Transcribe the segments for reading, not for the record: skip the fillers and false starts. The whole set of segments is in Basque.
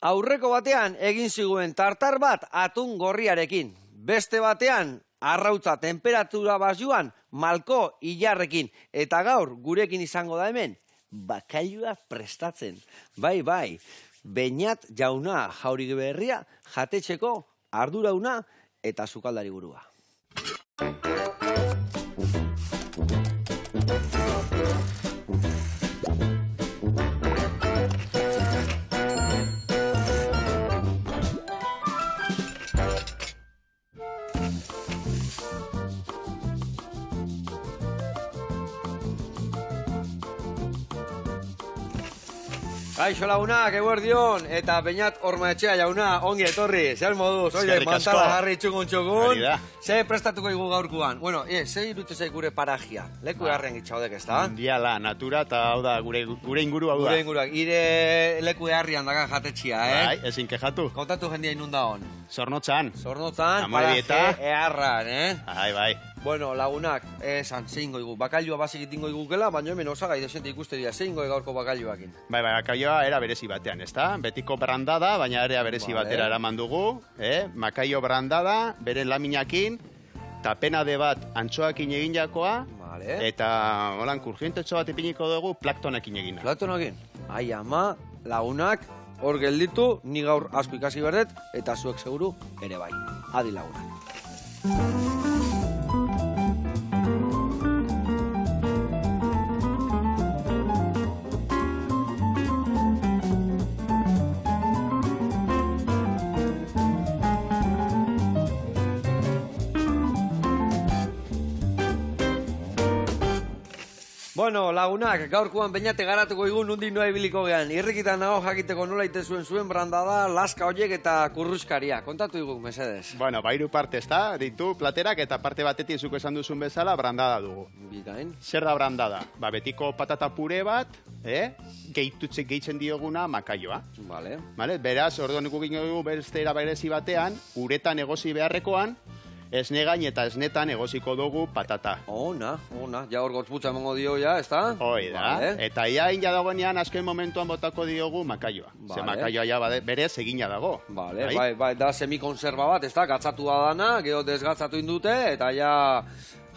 Aurreko batean egin ziguen tartar bat atun gorriarekin. Beste batean arrautza temperatura baxuan malko ilarrekin. Eta gaur gurekin izango da hemen bakailua prestatzen. Bai, Beñat jauna jaurik berria jatetxeko ardurauna eta sukaldari burua. Kaixo lagunak, eguerdion, eta Beñat Ormaetxea jauna, ongi etorri, zer moduz, oie, mantala jarri txugun, ze prestatuko igu gaurkuan. Bueno, ze irute zei gure parajia, leku eharren gitzaudek, ez da? Mundiala, natura, eta hau da, gure inguru hau da. Gure inguruak, ire leku eharrian daga jatetxia, Bai, ezin kejatu. Kontatu jendia inunda hon. Zornotzan. Paraje eharran, Bai. Bueno, lagunak, esan, zein goigu, bakailua basik itingo igukela, baina hemen osagai desente ikuste dira, zein goi gaurko bakailuakin. Bai, bakailua era berezi batean, ez da? Betiko brandada, baina ere berezi batera eraman dugu, bakailo brandada, beren laminakin, tapena de bat antxoakin egin jakoa, eta holan kurjientetxo bat ipiniko dugu plaktonekin egina. Plaktonekin? Ai ama, lagunak, hor gelditu, ni gaur asko ikasi berdet, eta zuek seguru ere bai. Adi lagunak. Bueno, lagunak, gaurkoan Beñate garatuko igun nundik noa ibiliko gehan. Irrikitan nago jakiteko nola zuen brandada, laska horiek eta kurruskaria. Kontatu igun, mesedez. Bueno, bairu parte, ez da? Ditu platerak eta parte batetik zuko esan duzun bezala brandada dugu. Bikain. Zer da brandada? Betiko patata pure bat, gehitzen dioguna makaioa. Vale. Beraz, orduan ikukin dugu beste era berezi batean, uretan egosi beharrekoan, esnegain eta esnetan egoziko dugu patata. Ona, ja hor gotzputza emango dio ja, ez da? Hoi da, eta iain jadagoenean azken momentuan botako diogu makaioa. Ze makaioa ja berez egina dago. Bai, da semikonserba bat, ez da? Gatzatua dana, gero desgatzatu indute, eta ja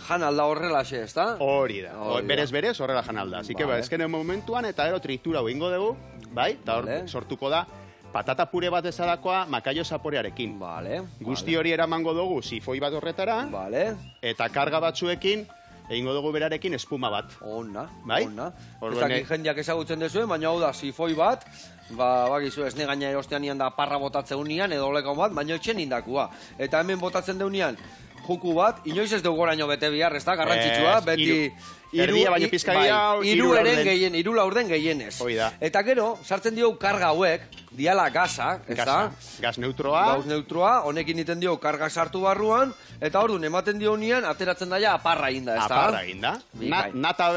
janalda horrelaxe, ez da? Hori da, berez horrela janalda. Así que ezkenen momentuan eta ero tritura egingo dugu, bai, eta hor sortuko da, patata pure bat ezadakoa makaio zaporearekin. Guzti hori eramango dugu sifoi bat horretara, eta karga batzuekin egingo dugu berarekin espuma bat. Ona. Ez dakit jendeak ezagutzen dezuen, baina hau da sifoi bat, bakizu esnegaina erostean nian da parra botatzen unian, edo olekon bat, baina etxen indakua. Eta hemen botatzen deunian juku bat, inoiz ez dugu goraino bete bihar, ez da, garrantzitsua, beti... Hiru laurden gehienez. Eta gero, sartzen diogu karga hauek, diala gaza, ez da? Gaz neutroa. Gaz neutroa, honekin iten diogu karga sartu barruan, eta orduan ematen dio nian, ateratzen daia aparra inda, ez da? Aparra inda. Nata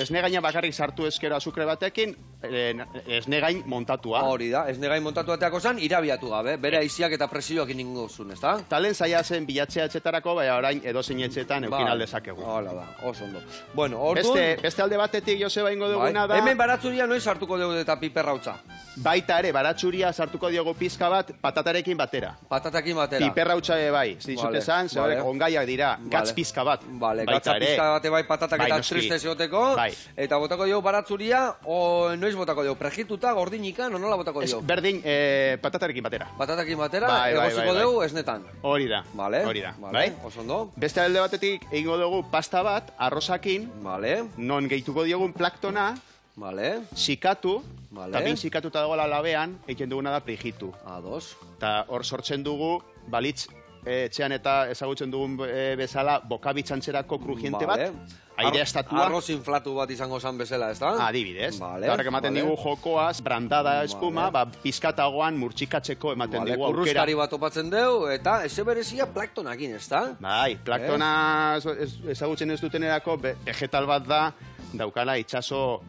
esnegaina bakarrik sartu ezkero azukre batekin, esnegain montatua. Hori da, esnegain montatu bateako zen, irabiatu gabe, bere aiziak eta presioak iningo zuen, ez da? Talen zaila zen bilatzea etxetarako, baina orain edozein etxetan eukin aldezakegu. Hola da, oso ondo. Bueno, beste alde batetik, Joseba, ingo duguna da... Hemen baratzuria noiz sartuko dugu eta piperrautza? Baita ere, baratzuria sartuko diogu pizka bat patatarekin batera. Patatarekin batera. Piperrautza bai, zizute zan, ongaiak dira, gatz pizka bat. Gatza pizka bate bai patatak eta triste zehoteko. Eta botako dugu baratzuria, noiz botako dugu, prejituta, gordinika, nola botako dugu? Berdin, patatarekin batera. Patatakin batera, egoziko dugu esnetan. Hori da. Oso ondo. Beste alde batetik egingo dugu pasta bat, arrozakin, non gehituko diogun plaktona, sikatu, eta bin sikatuta dagoela labean, egiten duguna da prijitu. Eta hor sortzen dugu, balitz etxean eta ezagutzen dugun bezala bokabitzantzerako krujiente bat, aire estatua. Arroz inflatu bat izango zan bezala, ez da? Adibidez. Horrek ematen digu jokoaz, brandada espuma, pizkatagoan murtsikatzeko ematen digu aukera. Kurruskari bat opatzen dugu, eta eze berezia plaktonakin, ez da? Bai, plaktona ezagutzen ez dutenerako vegetal bat da, daukala itxaso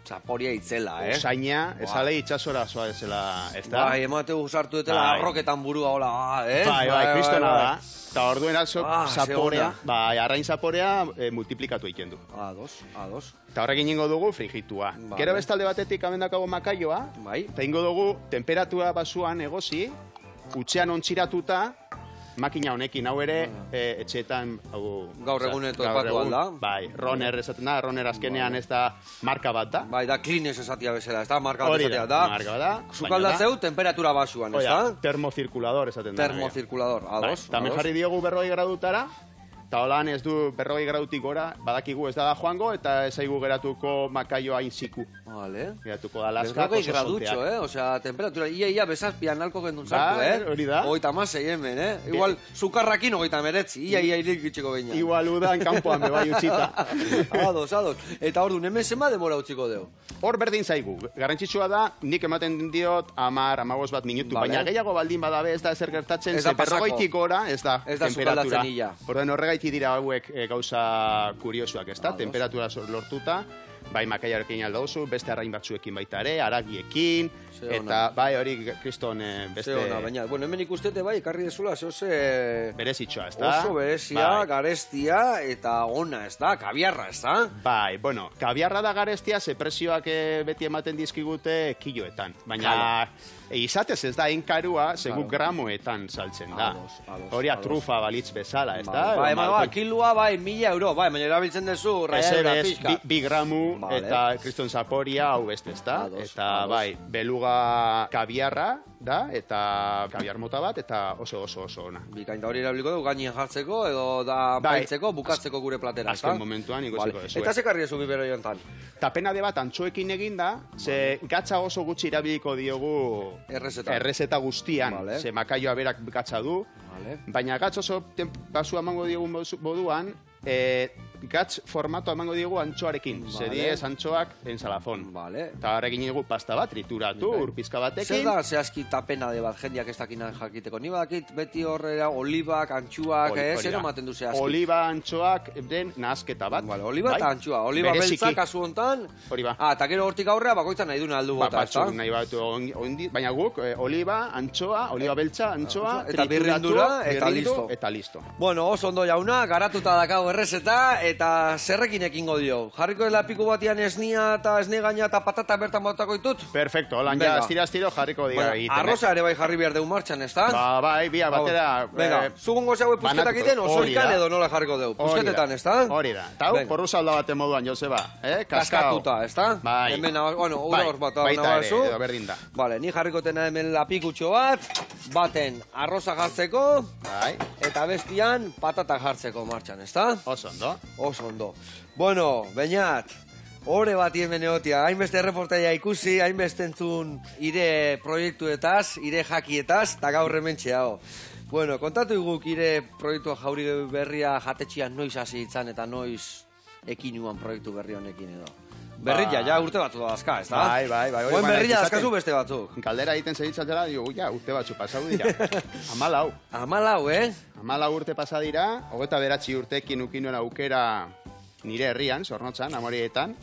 Zaporia itzela, Usaina, ezale itxasora zoa ezela, ez da? Bai, emateu sartu etela arroketan burua, hola, Bai, kristona da. Eta orduen zaporea, bai, arrain zaporea multiplikatu egiten du. Ados. Eta horrekin ingo dugu frigitua. Gero bestalde batetik amendakago makaioa, eta ingo dugu temperatura basuan egozi, utxean ontsiratuta, makina honekin, hau ere, etxeetan... Gaur eguneto epatu alda. Bai, Roner esaten da, Roner azkenean ez da marka bat da. Bai, da Kleenex esatia bezala, ez da, marka bat esatia da. Marka bat da. Zukaldatzeu, temperatura basuan, ez da? Termocirculador esaten da. Termocirculador, ados. Tamen jarri diogu 40 gradutara, eta holan ez du 40 gradutik gora, badakigu ez da joango, eta ez zaigu geratuko makaioa inziku. Vale. Geratuko da laskak oso gradutxo, Osea, temperatura, ia bezazpian nalko gendun sartu, Hori da. 36 hemen, Igual, sukarrakin 39, ia irikitxiko beina. Igual udan kanpoan bebai utxita. Ados. Eta hor du, hemen zema demora utziko deu? Hor berdin zaigu. Garrantzitsua da, nik ematen diot 10-15 bat minutu, baina gehiago baldin badabe ez da ezer gertatzen, ze 40 gora ez da temperatura. Horren horregaiti dira hauek gauza kuriosuak, ez da? Temperatura lortuta, bai makaiarekin aldauzu, beste arrain batzuekin baita ere, aragiekin, eta bai hori kriston beste... Baina, bueno, hemen ikustete bai, ekarri dezula, zehose... Berezitxoa, ez da? Oso berezia, garestia, eta ona, ez da? Kabiarra, ez da? Bai, bueno, kabiarra da garestia, ze presioak beti ematen dizkigute kiloetan, baina... Izatez ez da enkarua, segu gramoetan saltzen da. Hori trufa balitz bezala, ez da? Bai, kiloa, bai, 1.000 euro, bai, baina erabiltzen dezu, raiadura pixka. 2 gramu, eta kriston zaporia, hau beste, ez da? Eta, bai, beluga kabiarra da, eta kabiar mota bat, eta oso ona. Bikain da hori erabiliko dugu, gainien jartzeko, edo da baitzeko, bukatzeko gure platera, ez da? Azken momentuan, ingoziko dezu. Eta zekarri ezu bibero jontan? Tapena de bat antxoekin eginda, ze gatza oso gutxi erabiliko diogu errezeta guztian, ze makaioa berak gatza du, baina gatz oso basua emango diogun moduan, gatz formato emango diogu antxoarekin, ze diez antxoak ensalafon. Eta horrekin dugu pasta bat, trituratu, urpizka batekin. Zer da, zehazki tapena de bat, jendeak ez dakinan jakiteko. Ni badakit beti horrela olibak, antxuak, zer ematen du zehazki? Oliba, antxoak, den nahazketa bat. Oliba eta antxua, oliba beltza kasu hontan. Hori ba. Eta gero hortik aurrea bakoitzan nahi duen aldu bota, ez da? Nahi bat, baina guk, oliba, antxoa, oliba beltza, antxoa, eta birrindura, eta listo. Bueno, oso ondo jauna, garatuta dakau errezeta, eta zerrekin ekingo dio? Jarriko dela piku batian esnia eta esne gaina eta patata bertan botako ditut? Perfecto, holan ja, astiro jarriko dira egiten. Arroza ere bai jarri behar deu martxan, ez da? Bai, bia, batera... Venga, zugungo zehaue puzketak iten, oso ikan edo nola jarriko deu? Puzketetan, ez da? Hori da. Eta hau, porru salda baten moduan, Joseba. Kaskatuta, ez da? Bai. Hemen, bueno, hor bat baita ere, edo berdin da. Vale, ni jarriko tena hemen lapikutxo bat, baten arroza jartzeko, eta bestian patata jartzeko martxan, ez da? Oso ondo. Oso ondo. Bueno, Beñat, hore bat hemen egotia, hainbeste erreportaia ikusi, hainbeste entzun ire proiektuetaz, ire jakietaz, eta gaur hementxe hau. Bueno, kontatu iguk ire proiektua jauri berria jatetxian noiz hasi itzan eta noiz ekinuan proiektu berri honekin edo. Berria, ja urte batzu da azka, ez da? Bai. Oen berria azkazu beste batzuk. Kaldera egiten zeritzatela, digo, ja, urte batzu pasau dira. 14. 14 urte pasa dira, 29 urtekin ukinuen aukera nire herrian, Zornotzan, Amorietan.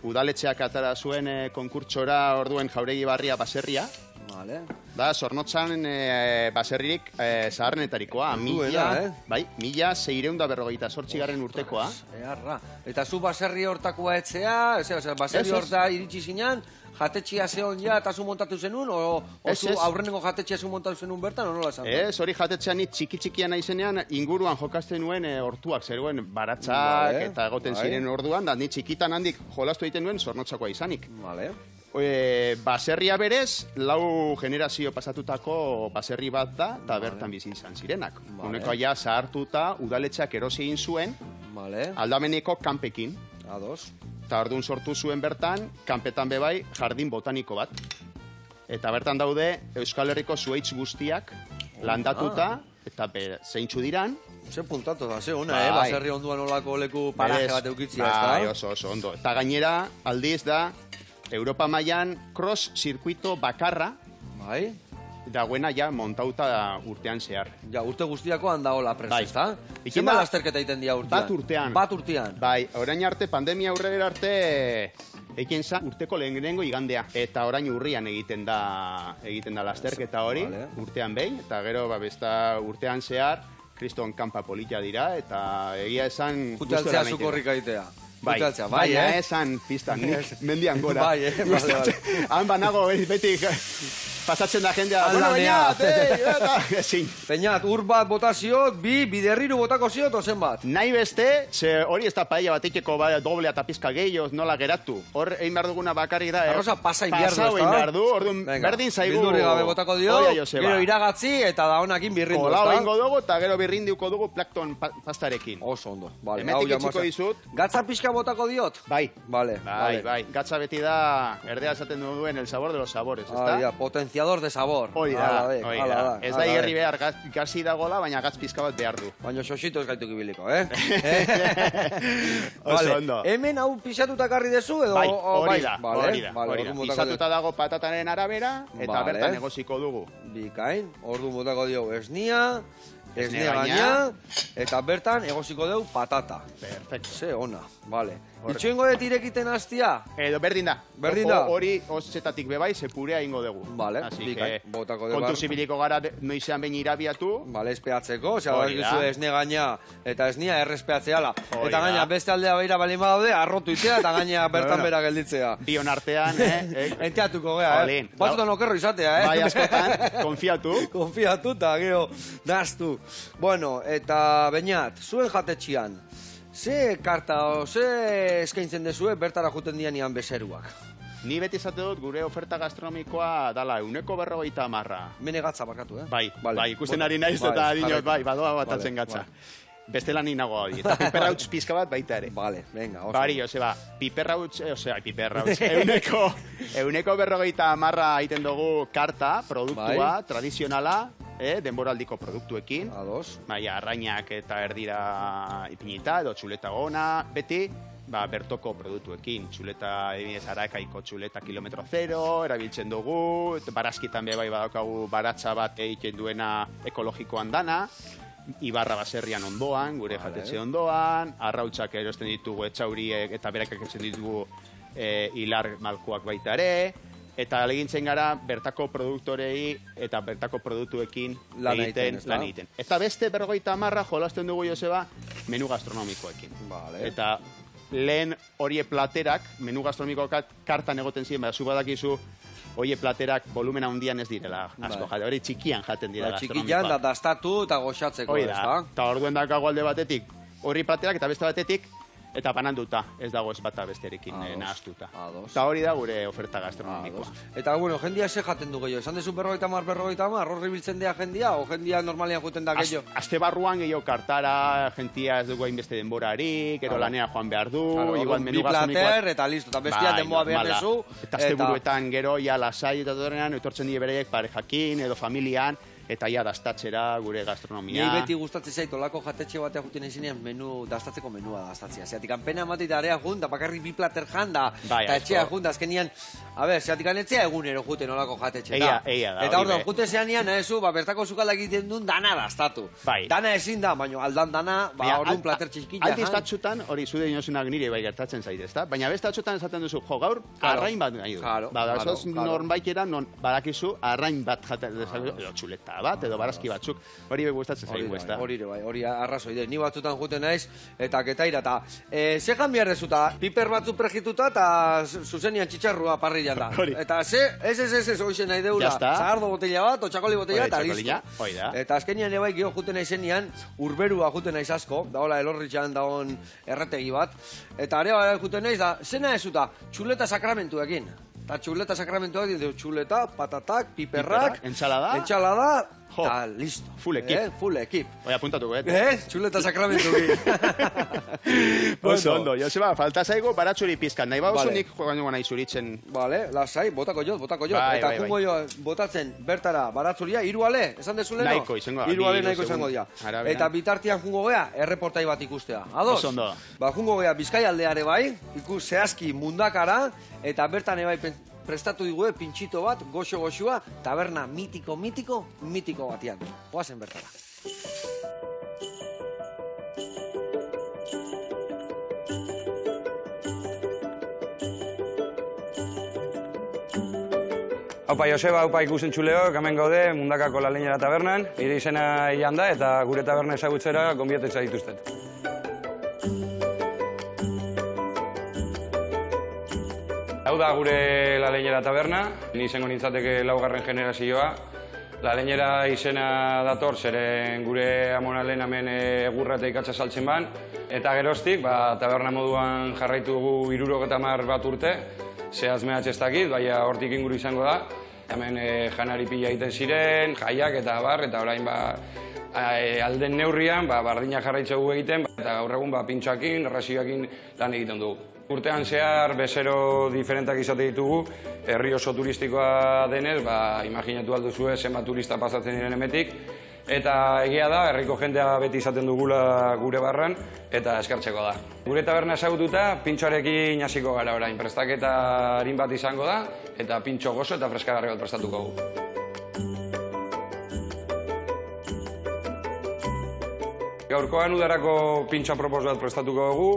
Udaletxeak atara zuen konkurtsora orduen Jauregi Barria baserria. Da, Zornotzan baserririk zaharrenetarikoa, 1648 urtekoa. Eta zu baserri hortakoa etzea, baserri horta iritsi zinean, jatetxia zehon ja eta zu montatu zenun, o zu aurrenengo jatetxia zu montatu zenun bertan, o nola esan? Ez, hori jatetxean ni txiki-txikia nahi zenean, inguruan jokazten nuen hortuak, zeruen baratzak eta egoten ziren orduan, da ni txikitan handik jolastu egiten nuen Zornotzakoa izanik. Baserria berez, 4 generazio pasatutako baserri bat da, eta bertan bizi izan zirenak. Uneko aia zahartuta, udaletxeak erosi egin zuen, aldameneko kanpekin. Eta orduan sortu zuen bertan, kanpetan bebai, jardin botaniko bat. Eta bertan daude, Euskal Herriko zuhaitz guztiak landatuta, eta zeintxu diran. Ze puntatu da, ze ona, baserri onduan olako leku paraje bat eukitzia, ez da? Bai, oso ondo. Eta gainera, aldiz da, Europa mailan cross zirkuito bakarra, dagoena ja montauta urtean zehar. Ja, urte guztiako handaola presa, ez da? Zenba lasterketa egiten dia urtean? Bat urtean. Bat urtean. Bai, orain arte, pandemia aurrera arte, Ekin zan urteko lehenengo igandea. Eta orain urrian egiten da lasterketa hori, urtean behin, eta gero besta urtean zehar, kriston kanpa polita dira, eta egia esan... Juteltzea zukorrik aitea. Baina esan pistan, mendian gora. Bai, bale. Han banago beti pasatzen da jendea. Bueno, Beñat, ezin. Beñat, ur bat botaziot, biderriru botako ziot, ozen bat. Nahi beste, ze hori ez da paella batekeko doblea eta pizka gehiago nola geratu. Hor egin behar duguna bakarrik da. Arroza pasain behar du, ez da? Pasau behar du, orduan berdin zaigu. Bildurri gabe botako dio, gero iragatzi eta da honakin birrindu, ez da? Kolau ingo dugu eta gero birrinduko dugu plankton pastarekin. Oso ondo, bale. Hemetik itxiko dizut. Gatza pixka botako diot? Bai. Bale. Gatza beti da, erdea esaten duen el sabor de los sabores, ez da? Potenciador de sabor. Hori da. Ez da igerri behar gazi dagoela, baina gatz pizka bat behar du. Baina xosito ez gaituk ibiliko, Oso ondo. Hemen hau pixatuta karri dezu edo? Bai, hori da. Pixatuta dago patataren arabera, eta bertan egosiko dugu. Bikain, ordu botako diogu esnia gaina, eta bertan egosiko dugu patata. Perfecto. Ze ona, bale. Itxoingo dut irekiten hastia? Edo, berdin da. Berdin da? Hori oszetatik bebai, sepurea ingo dugu. Bale, bikain, botako dugu. Kontu zibiliko gara noizean behin irabiatu. Bale, espeatzeko, hori duzu esne gaina eta esnia errespeatzeala. Eta gaina beste aldea beira balin badaude, arrotu itea eta gaina bertan bera gelditzea. Bion artean, Enteatuko gea, Batzutan okerro izatea, Bai, askotan, konfiatu. Konfiatu eta gero, daztu. Bueno, eta Beñat, zuen jatetxian, ze karta o ze eskaintzen dezue bertara juten dianian bezeruak? Ni beti izate dut gure oferta gastronomikoa dala 150. Mene gatza barkatu, Bai, ikusten ari naiz eta dinot, badoa batatzen gatza. Bestela ni nago hori, eta piperrautz pizka bat baita ere. Vale, venga, oso. Bari, piperrautz, euneko 50 egiten dugu karta, produktua, tradizionala, denboraldiko produktuekin. Ados. Baina, arrainak eta erdira ipinita, edo txuleta gona, beti, bertoko produktuekin. Txuleta, ebinez, Arakaiko txuleta kilometro zero, erabiltzen dugu, barazkitan bai badaukagu baratza bat egiten duena ekologikoan dana, Ibarra baserrian ondoan, gure jatetxe ondoan, arrautzak erosten ditugu etxauriek eta berak erosten ditugu hilar malkoak baita ere, eta legintzen gara bertako produktorei eta bertako produktuekin lan egiten. Eta beste 50 jolasten dugu, Joseba, menu gastronomikoekin. Eta lehen horie platerak, menu gastronomikoak kartan egoten ziren, zu badakizu, hoie platerak volumena handian ez direla asko jate, hori txikian jaten dira gastronomikoa. Txikian da dastatu eta goxatzeko, ez da? Eta orduen dakago alde batetik horri platerak eta beste batetik eta bananduta, ez dago ez bata besterekin nahaztuta. Eta hori da gure oferta gastronomikoa. Eta, bueno, jendia ze jaten du gehiago? Esan dezu 50, horri biltzen dea jendia, o jendia normalian juten da gehiago? Azte barruan gehiago kartara, jentia ez dugu hainbeste denborarik, ero lanea joan behar du, igual menu gastronomikoa. Bi plater eta listo, eta bestia denboa behar dezu. Eta azte buruetan gero, ja lasai eta dorenan, etortzen die bereiek parejakin edo familian, eta ia dastatzera gure gastronomia. Ni beti gustatzen zait olako jatetxe batea juten izinean menu, dastatzeko menua dastatzea. Zeatik pena emateita area jun, da bakarrik bi plater jan da, eta etxea jun, da azkenian, zeatik etzea egunero juten olako jatetxe. Eia da. Eta orduan, jute zeanian, bertako sukalda egiten duen dana dastatu. Dana ezin da, baina aldan dana, orduan plater txikila jan. Aldiz batzutan, hori zude inozunak nire bai gertatzen zait, ezta? Baina beste batzutan esaten duzu, jo, gaur, arrain bat nahi du. Badoz, norbaitera, badakizu, arrain bat jaten edo txuleta bat, edo barazki batzuk, hori gustatzen zaigu, ezta? Hori arrazoi de, ni batzutan juten naiz, eta ketaira, eta ze jan behar dezuta, piper batzu prejituta, eta zuzenian txitxarrua parrillan da. Eta ez, hoxe nahi deula, zagardo botella bat, otxakoli botella, eta listo. Eta azkenian ebai gio juten naizenian, urberua juten naiz asko, da hola elorritxan dagoen erretegi bat, eta are juten naiz, da, zena ezuta, txuleta sakramentuekin. Eta txuleta sakramentuak dira, txuleta, patatak, piperrak, entxalada, eta listo. Full ekip. Full ekip. Oi, apuntatuko, Txuleta sakramentuak. Oso ondo, Joseba, falta zaigu baratzuri pizkan. Nahi baduzunik joan nahi zuritzen. Bale, lasai, botako jot. Eta jungo jo, botatzen bertara baratzuria, 3 ale, esan dezuleno? Nahiko izango da. 3 ale nahiko izango dira. Eta bitartian jungo gea, erreportai bat ikustea. Ados? Oso ondo. Jungo gea, Bizkai aldeare bai, ikus zehazki mundakara, eta bertan ebai prestatu digue pintxito bat, goxo-goxua, taberna mitiko batian. Goazen bertara. Haupa Joseba, haupa ikusentzuleo, hemen gaude Mundakako La Leñera tabernan. Nire izena Ian da eta gure taberna ezagutzera gonbidatzen dituztet. Hau da gure La Leñera taberna, ni izango nintzateke 4. generazioa. La Leñera izena dator, zeren gure amonalen hemen egurra eta ikatza saltzen ban. Eta geroztik, taberna moduan jarraitu dugu 70 bat urte. Zehaz mehatz ez dakit, baina hortik inguru izango da. Hemen janari pila egiten ziren, jaiak eta bar, eta orain alden neurrian bardina jarraitzegu egiten, eta gaur egun pintxoakin, razioakin lan egiten dugu. Urtean zehar bezero diferentak izate ditugu, herri oso turistikoa denez, imaginatu alduzue zenbat turista pasatzen diren emetik, eta egia da, herriko jendea beti izaten dugula gure barran, eta eskertzeko da. Gure taberna ezagututa, pintxoarekin hasiko gara orain, prestaketa harin bat izango da, eta pintxo gozo eta freskagarri bat prestatuko gu. Gaurkoan udarako pintxoa propos bat prestatuko dugu,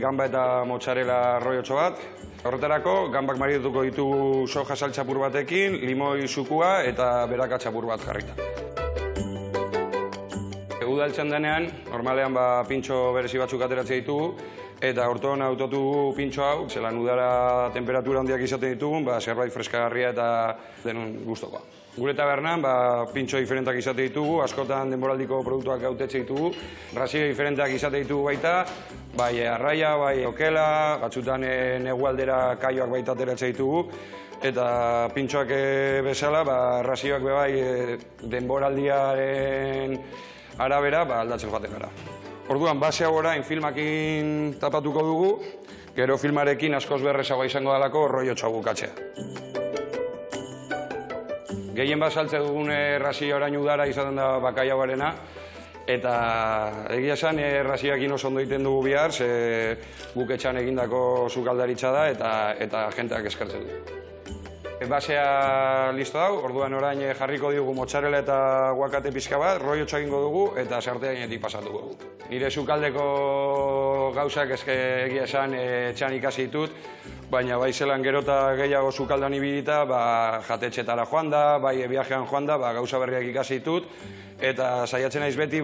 gamba eta mozzarella rollotxo bat. Horretarako, gambak maridatuko ditugu soja saltxapur batekin, limoi sukua eta beraka txapur bat jarrita. Udaltzen denean, normalean pintxo berezi batzuk ateratzen ditugu, eta ortoan autotugu pintxo hau, zelan udara temperatura handiak izaten ditugun, zerbait freskagarria eta denon gustokoa. Gure tabernan pintxo diferentak izate ditugu, askotan denboraldiko produktuak gautetxe ditugu, razio diferentak izate ditugu baita, bai arraia, bai okela, batzutan negualdera kaioak baita ateratze ditugu, eta pintxoak bezala, razioak bai denboraldiaren arabera aldatzen joaten gara. Orduan, base hau orain filmakin tapatuko dugu, gero filmarekin askoz berrezagoa izango dalako rollotxoa bukatzea. Gehien saltze dugun razio orain udara izaten da bakaiagoarena, eta egia esan razioakin oso ondo egiten dugu bihar, ze guk etxan egindako sukaldaritza da eta jenteak eskertzen du. Basea listo dau, orduan orain jarriko diogu mozzarella eta guakate pizka bat, rollotxo egingo dugu eta sarteainetik pasatuko dugu. Nire sukaldeko gauzak egia esan etxan ikasi ditut, baina bai zelan gerota gehiago sukaldan ibidita, jatetxetara joan da, bai viajean joan da, gauza berriak ikasi ditut, eta saiatzen naiz beti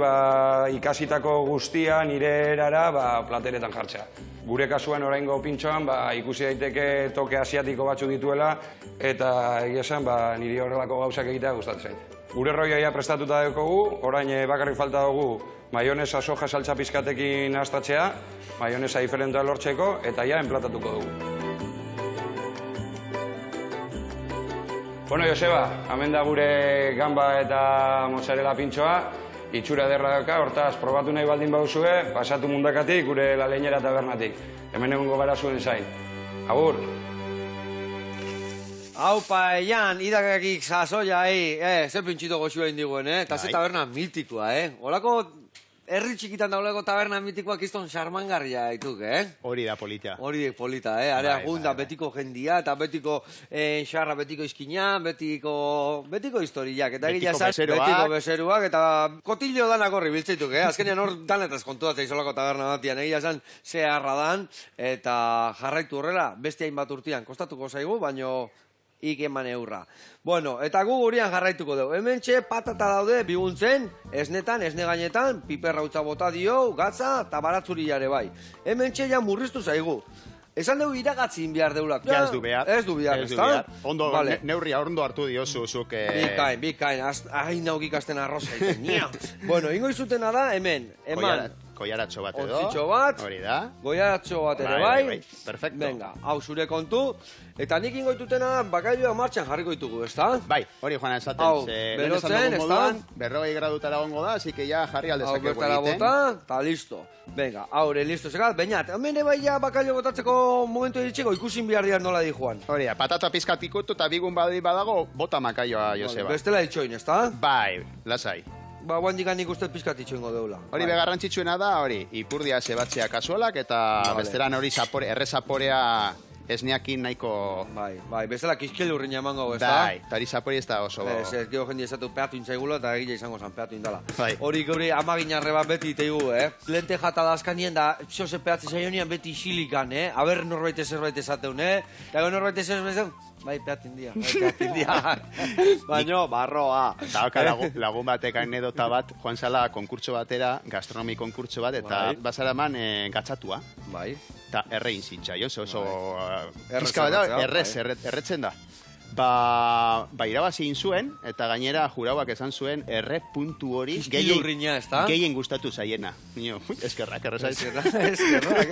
ikasitako guztia nire erara plateretan jartzea. Gure kasuan oraingo pintxoan ikusi daiteke toke asiatiko batzuk dituela, eta egia esan niri horrelako gauzak egitea gustatzen zait. Gure roioia prestatuta daukogu, orain bakarrik falta dugu maionesa soja saltza pizkatekin nahaztatzea, maionesa diferentea lortzeko, eta ja enplatatuko dugu. Bueno, Joseba, hemen da gure gamba eta mozzarella pintxoa, itxura ederra dauka, hortaz, probatu nahi baldin baduzue, pasatu Mundakatik, gure La Leñera tabernatik. Hemen egongo gara zuen zain. Agur! Aupa, Ian, idakakik sasoia, ze pintxito goxua indiguen, eta ze taberna mitikoa, Olako herri txikitan dauleko taberna mitikoak izton xarmangarria dituk, Hori da polita. Hori da polita, Area gunda, betiko jendia, eta betiko xarra, betiko izkina, betiko historiak, eta betiko bezeruak, eta kotillo danak horri biltzeituk, Azkenean hor danetaz kontuatzea izolako taberna batian, egia esan zeharra dan, eta jarraitu horrela, beste hainbat urtean, kostatuko zaigu, baino ikeman eurra. Bueno, eta gu gurian jarraituko dugu. Hemen txe patata daude biguntzen, esnetan, esne gainetan, piperra utza bota dio, gatza, eta baratzuri jare bai. Hemen txe ja murriztu zaigu. Esan dugu iragatzin behar deulak. Ja, ez du behar. Ez du behar, ez da? Ondo, neurria ondo hartu diozu, zuk... Bikain, hain nauk ikasten arroza iten. Bueno, ingo izutena da, hemen, eman... Goiaratxo bat edo. Ontzitxo bat. Hori da. Goiaratxo bat ere bai. Perfecto. Venga, hau zure kontu. Eta nik ingoitutena bakailua martxan jarriko ditugu, ezta? Bai, hori joan esaten. Hau, berotzen, ezta? 40 gradutara gongo da, así que ya jarri aldezakegu egiten. Hau, bertara bota, eta listo. Venga, haure, listo, zekat, bainat. Hemen bai ja bakailua botatzeko momentu editxeko ikusin behar diar nola di joan. Hori da, patata pizkat ikutu eta bigun badago, bota makaioa, Joseba. Bestela ditxoin, ezta? Bai, lasai. Guandikan nik uste pizkatitxo ingo deula. Hori begarrantzitsuena da, hori, ipurdia zebatzea kasualak, eta besteran hori errezaporea esneakin nahiko... Bai, bezala kiskilurrin eman gau, ez da? Bai, eta hori zapori ez da oso... Ez, gero jendi esatu peatu intzaigulo eta egile izango zan peatu indala. Hori gure amaginarre bat beti iteigu, lente jata dazkanien da, xose peatzi zaionien beti isilikan, aber norbait zerbait esateun, eta norbait zerbait esateun, bai, peatin dia. Baina, barroa. Eta lagun batek anedota bat, joan zala konkurtso batera, gastronomi konkurtso bat, eta bazara eman gatzatua. Bai. Eta errein zintza, oso... Pizka bat da, erretzen da. Ba, irabazi egin zuen, eta gainera jurauak esan zuen erre puntu hori gehien gustatu zaiena. Nio, eskerrak, errezaiz.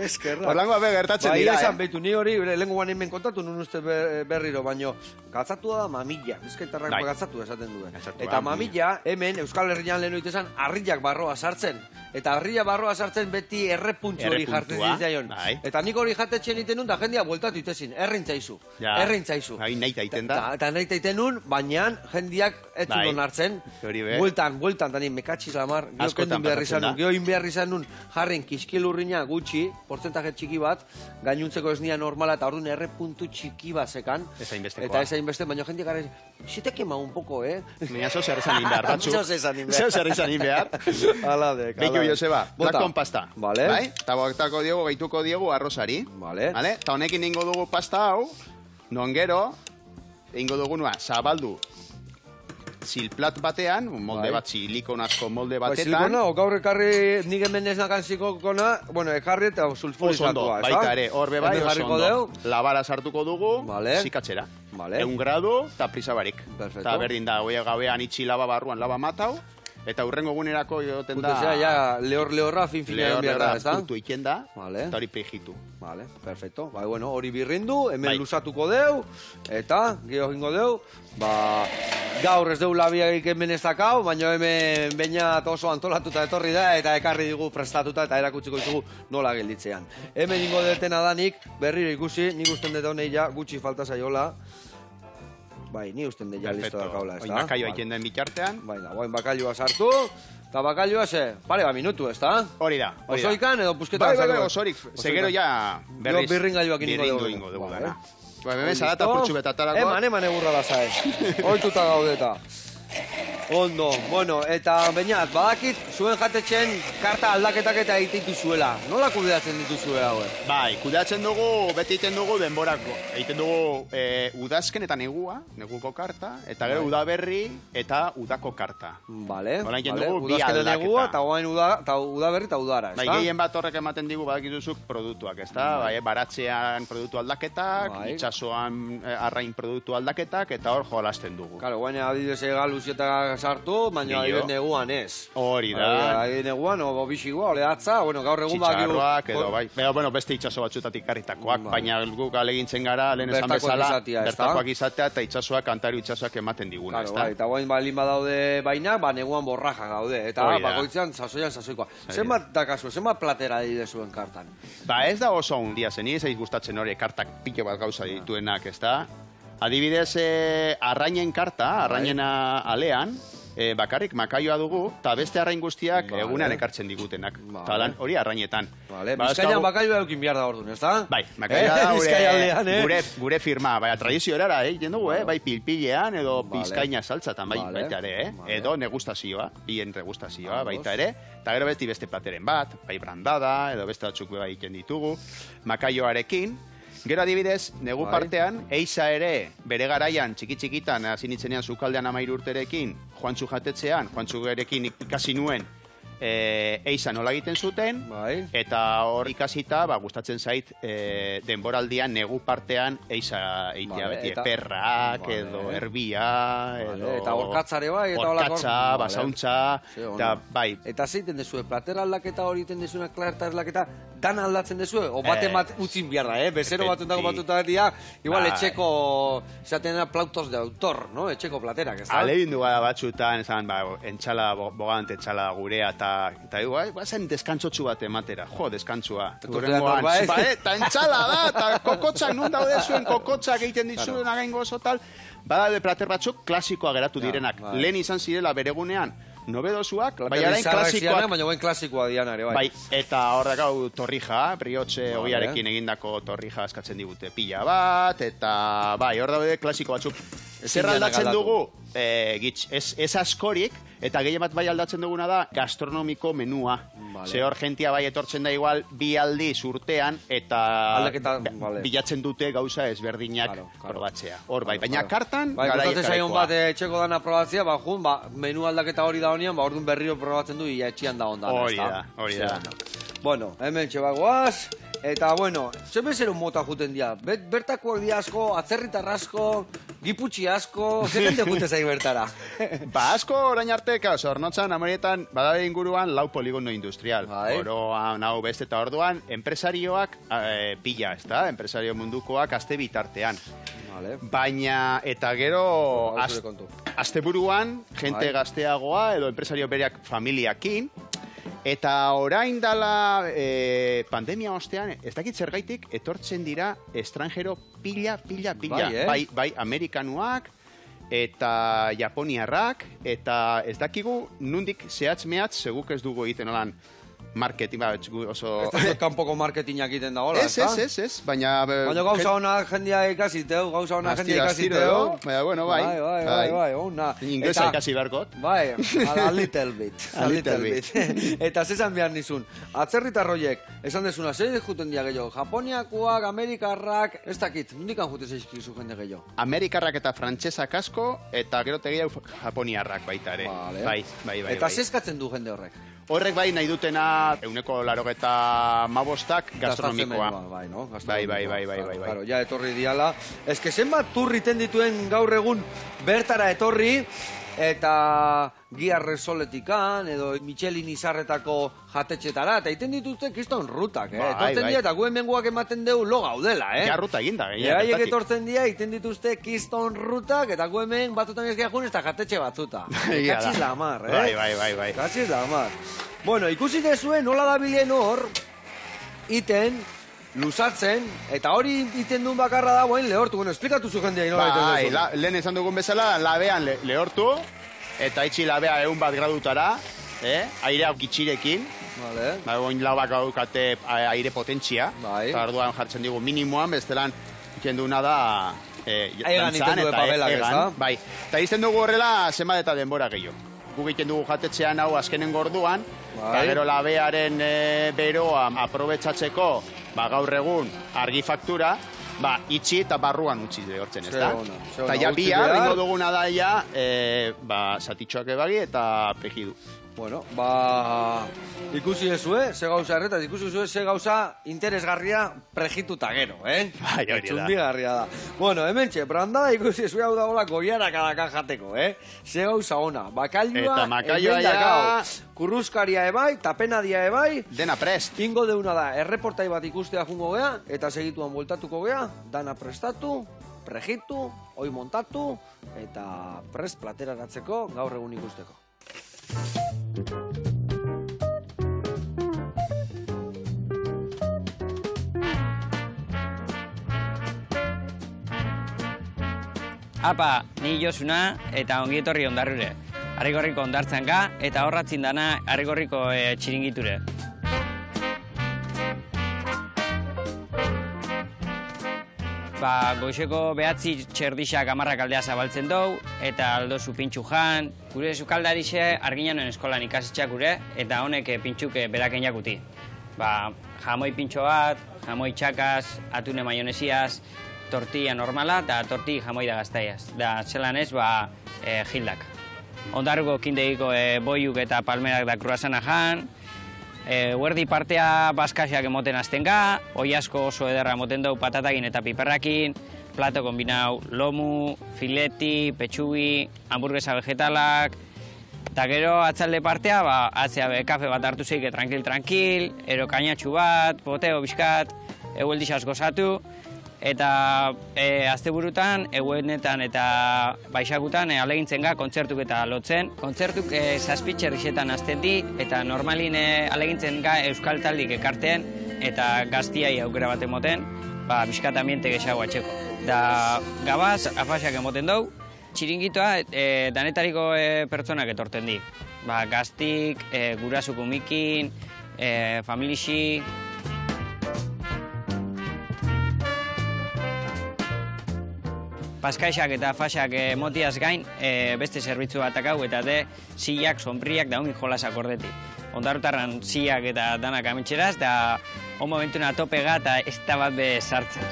Eskerrak. Orlango abe gertatzen dira, esan behitu, ni hori, lengu guan hemen kontatu, nun uste berriro, baino, gatzatua da mamilla, bizkaitarrak gatzatu esaten duen. Eta mamilla, hemen, Euskal Herrian lehen oitesan, harriak barroa sartzen. Eta harria barroa sartzen beti erre puntu hori jartzen zitzaion. Eta nik hori jatetxen iten nun, da jendia bueltatu itezin, errintzaizu. Eta nahi taiten nun, baina jendiak ez zuen hartzen. Bueltan, eta nien mekatxiz lamar, geho behar izan nun, jarren kiskilurrina gutxi, portzentaje txiki bat, gainuntzeko esnia normala, eta orduan erre puntu txiki bat zekan. Eta ez hainbeste, baina jendiak gara, zitek ema un poko, Baina zo zer esan inbehar, batzuk. Zo zer esan inbehar. Beiku Joseba, plakon pasta. Eta boktako diogu, gaituko diogu arrozari. Eta honekin ingo dugu pasta hau, non gero, ingo dugunua, zabaldu zilplat batean, molde bat silikonazko molde batetan. Silikona, gaur ekarri nik hemen ez nakan silikona, bueno, ekarri eta sulfurizatua, ez da? Baita ere, horbe bai, oso ondo. Labara sartuko dugu, zikatzera. 1 gradu eta prisa barik. Eta berdin da, goia gabean itxi laba barruan laba matau, eta urrengo gunerako joten da... Puntezea, ja, lehor-lehorra fin-finean bierda, ez da? Puntu iken da, eta hori prijitu. Vale, perfecto. Ba, bueno, hori birrindu, hemen luzatuko deu, eta, geho jingo deu, gaur ez deu labiak hemen ez dakau, baina hemen bainat oso antolatuta etorri da, eta ekarri digu prestatuta, eta erakutsiko ditugu nola gelditzean. Hemen ingo detena danik, berriro ikusi, nik usten dut honei ja gutxi falta zaiola. Bai, ni usten dut ja listo dakaula, ez da? Oin bakailua iken den bitartean. Bai, da, oin bakailua sartu, eta bakailua pare bat minutu, ez da? Hori da. Osoikan edo pusketan? Bai, osorik, segero ja berriz. Birringailuak ingo dugu dana. Bai, hemen salata purtsu betatarako. Eman egurra da zae. Oituta gaudeta. Ondo, bueno, eta bainat, badakit zuen jatetxen karta aldaketak eta egiten zuela. Nola kudeatzen dituzue haue? Bai, kudeatzen dugu, beti egiten dugu denborako. Egiten dugu udazken eta neguko karta, eta gero udaberri eta udako karta. Bale, udazken eta negua, eta udaberri eta udara, ez da? Bai, gehien bat horrek ematen digu badakituzuk produktuak, ez da? Bai, baratzean produktu aldaketak, itxasoan arrain produktu aldaketak, eta hor jolazten dugu. Kalo, guaina adidez egaluzieta sartu, baina adibet neguan ez. Hori da. Adibet neguan, o bixigua, oleatza, bueno, gaur egun txitxarroak edo, bai. Bueno, beste itxaso batzutatik karritakoak, baina guk alegintzen gara, lehen esan bezala, bertakoak izatea eta itxasoak, kantario itxasoak ematen diguna, ez da? Eta guain balin badaude baina, neguan borraja gaude, eta bakoitzean sasoikoa. Zenbat dakazu, zenbat platera adibet zuen kartan? Ba, ez da oso hundia zen, ez gustatzen hori kartak pilo bat gauza dituenak, ez da? Adibidez, arrainen karta, arrainena alean, bakarrik makaioa dugu, eta beste arrain guztiak egunean ekartzen digutenak. Eta hori arrainetan. Bizkainan bakaioa eukin behar da orduan, ez da? Bai, makaioa da gure firma, bai, tradizio erara, dugu, bai, pilpilean edo Bizkaina saltzatan, bai, baita ere, edo negustazioa, bien negustazioa, baita ere, eta gero beste plateren bat, bai, brandada, edo beste batzuk bai egiten ditugu, makaioarekin. Gero adibidez, negu partean, eiza ere, bere garaian, txiki-txikitan, hasi nitzenean zukaldean 13 urterekin, Juantzu jatetzean, Juantzu gerekin ikasi nuen, eiza nola egiten zuten, eta hor ikasita, gustatzen zait, denboraldian, negu partean, eiza egitea beti, perrak, edo erbia, eta orkatzare bai, eta orkatza, basauntza, eta bai. Eta zeiten dezue, platera aldaketa hori iten dezuena, klarta aldaketa, dan aldatzen dezue, o bate bat utzin behar da, bezero batutako batuta igual etxeko, esaten da, plautos de autor, no? Etxeko platerak, ez da? Alegin dugu batzutan, esan, entxala, bogante entxala gurea, eta zen deskantzotxu bat ematera, deskantzua. Eta entxala da, eta kokotzak, nun daude zuen kokotzak egiten dizuen againgo oso tal, badaude plater batzuk klasikoa geratu direnak. Lehen izan zirela beregunean, nobedosuak, baina orain klasikoak. Baina guen klasikoa diana ere, bai. Eta hor dakau torrija, briotxe ogiarekin egindako torrija eskatzen digute pila bat, eta bai, hor daude klasiko batzuk. Zer aldatzen dugu? Ez askorik, eta gehien bat bai aldatzen duguna da gastronomiko menua. Ze hor jentia bai etortzen da igual bi aldiz urtean, eta bilatzen dute gauza ezberdinak probatzea. Hor bai, baina kartan... Bai, gustatzen zaion bat etxeko dana probatzea, menu aldaketa hori da honean, orduan berriro probatzen du, ia etxian da ondan. Hori da. Bueno, hemen txebagoaz, eta bueno, zebezeron mota juten dira. Bertakoak di asko, atzerritar asko, giputxi asko, zepende jute zain bertara. Asko orain arte, Zornotzan, Amorietan, badabe inguruan lau poligono industrial. Oroan, hau beste eta orduan, enpresarioak pila, ez da? Enpresario mundukoak azte bitartean. Baina, eta gero, asteburuan, jente gazteagoa, edo enpresario bereak familiakin, eta orain dala pandemia ostean, ez dakit zergaitik, etortzen dira estrangero pila. Bai, amerikanuak, eta japoniarrak, eta ez dakigu nundik zehatz-mehatz, seguk ez dugu egiten olan marketing, oso... Ez da kanpoko marketingak egiten da hola, ez da? Ez, baina... Baina gauza hona jendia ikasiteu, Baina, bueno, bai. Inglesa ikasi beharkot. Bai, a little bit. Eta zezan behar nizun, atzerritarroiek, esan dezuna, zer juten dia gehiago? Japoniakoak, amerikarrak, ez dakit, nondikan jute zeizkizu jende gehiago? Amerikarrak eta frantsesak asko, eta gero tegia japoniarrak baita ere. Bai. Eta zezkatzen du jende horrek? Horrek bai nahi dutena 185 gastronomikoa. Bai, no? Bai. Claro, ja etorri diala. Ez que zenbat turriten dituen gaur egun bertara etorri, eta Gia Resoletikan, edo Michelin izarretako jatetxetara, eta iten dituzte kiston rutak, etortzen dira, eta guen menguak ematen deu lo gaudela, Ja, ruta eginda, Haiek etortzen dira, iten dituzte kiston rutak, eta guen men batutan ez gehiagun, ez da jatetxe batzuta. Katxiz la mar, Bai. Katxiz la mar. Bueno, ikusi dezuen, nola da bilen hor, iten, luzatzen, eta hori iten duen bakarra da, lehortu. Bueno, esplikatu zu jendea inola iten duzun. Lehen esan dugun bezala, labean lehortu, eta itxi labea 100 gradutara, airea gitxirekin, oin labak gaukate aire potentzia, eta orduan jartzen digu minimoan, bestelan ikenduna da egan iten duen papelak, ez da? Bai, eta izten dugu horrela zenbat eta denbora gehiago. Guk egiten dugu jatetxean hau azkenen gorduan, eta gero labearen beroa aprobetsatzeko gaur egun argi faktura, itxi eta barruan utzi hortzen, ez da? Eta ja bihar, ingo duguna da ja, satitxoak ebagi eta pregidu. Bueno, ikusi ezue, ze gauza erretaz, ikusi ezue, ze gauza interesgarria prejituta gero, Bai, hori da. Txundigarria da. Bueno, hemen txe, brandada ikusi ezue hau dagoela goiarak adakan jateko, Ze gauza ona, bakailua, eta makailua ja... Kurruzkaria ebai, tapenadia ebai. Dena prest. Ingo deuna da, erreportai bat ikustea jungo gea, eta segituan bueltatuko gea, dana prestatu, prejitu, oi montatu, eta prest plateraratzeko gaur egun ikusteko. Apa, ni Josuna eta ongietorri Ondarrure. Arrigorriko ondartzen ga eta horratzin dana Arrigorriko txiringiture. Goizeko 9 txerdixak 10 aldea zabaltzen dugu, eta aldozu pintxu jan. Gure sukaldarixe arginanen eskolan ikasitxak gure, eta honek pintxuke beraken jakuti. Jamoi pintxo bat, jamoi txakaz, atune maionesiaz, tortilla normala eta torti jamoi da gaztaiaz. Da zelan ez, jildak. Ondarruko kindegiko boiuk eta palmerak da kruasana jan, huerdi partea baskasiak emoten azten ga, oi asko oso ederra emoten dugu patatakin eta piperrakin, plato kombinau lomu, fileti, petxugi, hamburguesa vegetalak, eta gero atzalde partea, atzea kafe bat hartu zeik tranquil, ero kainatxu bat, poteo bizkat, egueldixaz gozatu, eta asteburutan, eguenetan eta baixakutan alegintzen ga kontzertuk eta lotzen. Kontzertuk 7 txerrixetan azten di, eta normalin alegintzen ga euskal taldik ekarten, eta gaztiai aukera bat emoten, bizkat ambiente gehiago atxeko. Da gabaz, afaxak emoten dugu, txiringitoa danetariko pertsonak etorten di. Gaztik, gurasuko mikin, familixi. Paskaixak eta faxak motiaz gain, beste zerbitzu batak hau, eta zilak, sonbriak da hongi jolasak ordeti. Ondarrutarran zilak eta danak ametxeraz, da hon momentuna topega eta ez da bat be sartzen.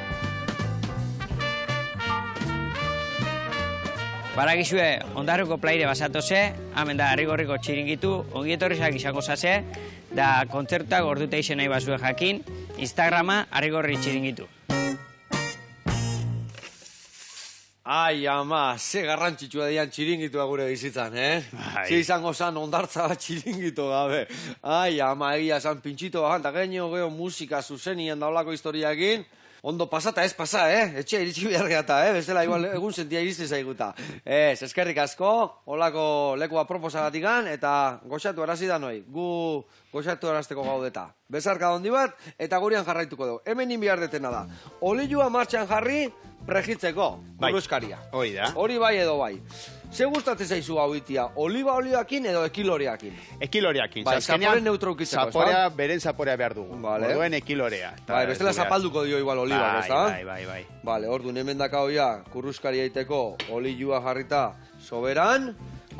Baragizue, Ondarruko plaire basatoze, hemen da Arrigorriko txiringitu, ongi etorrizak izango zase, da kontzertuak ordute izen nahi bazue jakin, Instagrama Arrigorri txiringitu. Ai, ama, ze garrantzitsua dian txiringitua gure bizitzan, Ze izango zan ondartza bat txiringitu gabe. Ai, ama, egia zan pintxito bajan, eta geho musika zuzenien daulako historiakin. Ondo pasata ez pasa, Etxea iritsi behar gehiata, Bestela igual egun sentia iriste zaiguta. Eskerrik asko, holako lekua proposagatikan, eta goxatu arazi da noi. Gu goxatu arazteko gaudeta. Bezarka dondi bat, eta gurean jarraituko dugu. Hemen inbiar detena da. Olilua martxan jarri, pregitzeko, buruzkaria. Hoi da. Hori bai edo bai. Ze gustatzen zaizu hau itia, oliba-oliakin edo ekiloreakin? Ekiloreakin. Bai, zapore neutro ukitzeko, ez da? Beren zaporea behar dugu. Orduen ekilorea. Bai, bestela zapalduko dio igual olibak, ez da? Bai. Bale, orduan hemen daka hoia, kurruskari aiteko olilua jarrita soberan.